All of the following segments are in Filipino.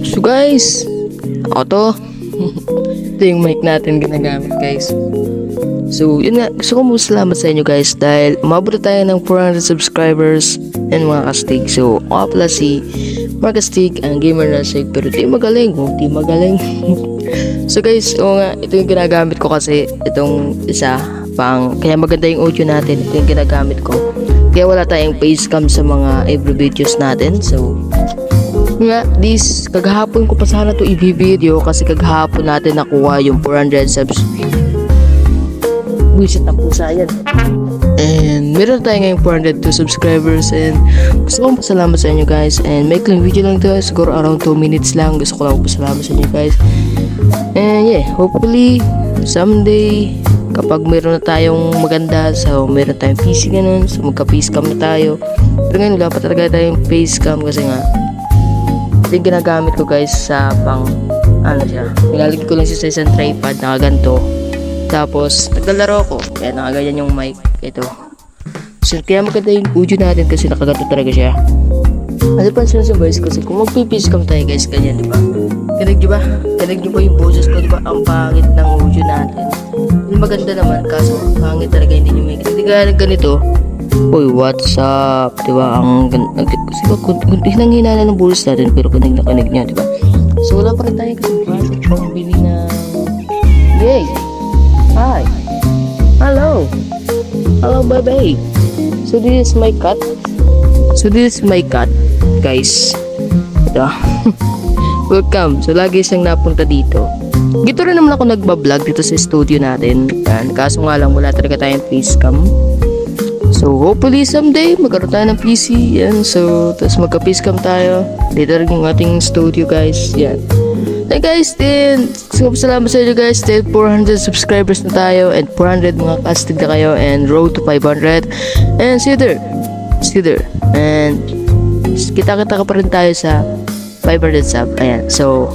So guys, ako to. Ito yung mic natin ginagamit guys. So yun nga, gusto ko salamat sa inyo guys dahil umabot na tayo ng 400 subscribers and mga kastig. So ako pala si Markastig, ang gamer na sig, pero di magaling. So guys, ito yung ginagamit ko kasi itong isa pang, kaya maganda yung audio natin. Ito yung ginagamit ko, kaya wala tayong facecam sa mga every videos natin. So nga, kagahapon ko pa sana to i-video kasi kagahapon natin nakuha yung 400 subs. Wisit na pusa yan. And meron tayo ngayong 402 subscribers and gusto kong pasalamat sa inyo guys. And may lang video lang to, siguro around 2 minutes lang. Gusto ko lang pasalamat sa inyo guys. And yeah, hopefully someday kapag meron na tayong maganda, so meron tayong PC ganun, so magka-facecam na tayo. Pero ngayon wala pa talaga tayong facecam kasi nga ito yung ginagamit ko guys sa pang siya, nilalagay ko lang siya sa isang tripod na ganito. Tapos naglalaro ko, kaya nakaganyan yung mic ito. So kaya maganda yung audio natin kasi nakaganto talaga siya. Ano pa sa voice kasi kung magpipis-cam tayo guys, ganyan diba? Kinig nyo ba yung boses ko, diba? Ang pangit ng audio natin. Yung maganda naman kaso pangit talaga, hindi nyo may hindi kaya ganito. Uy, what's up? Diba? Hinang-hina na ng boses natin pero kanig na kanig niya, diba? So wala pa rin tayo kasi budget pang bili ng yay! Hi! Hello! Hello, baby! So this is my cat. Guys. Ito. Welcome. So lagi siyang napunta dito. Gito rin naman ako nagbablog dito sa studio natin. Yan. Kaso nga lang wala talaga tayong facecam. So hopefully someday magkaroon tayo ng PC. Yan. So tapos magka-facecam tayo. Dito rin yung ating studio guys. Yan. Hey guys, then salamat sa inyo guys. Then 400 subscribers na tayo and 400 mga castig na kayo and road to 500. And see you there. And kita ka pa rin tayo sa 500 sub. Ayan. So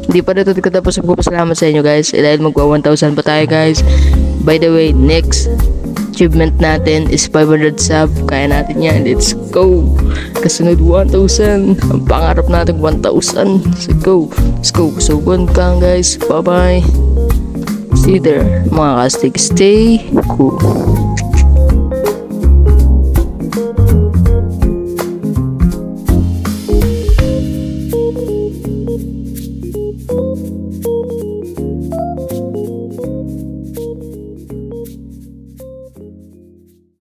hindi pa rin ito tapos magpapasalamat sa inyo guys dahil magwa 1,000 pa tayo guys. By the way, next achievement natin is 500 sub. Kaya natin yan. Let's go. Kasunod 1,000. Ang pangarap natin 1,000. So go. Let's go. So one kang guys. Bye bye. See you there mga kastig. Stay cool.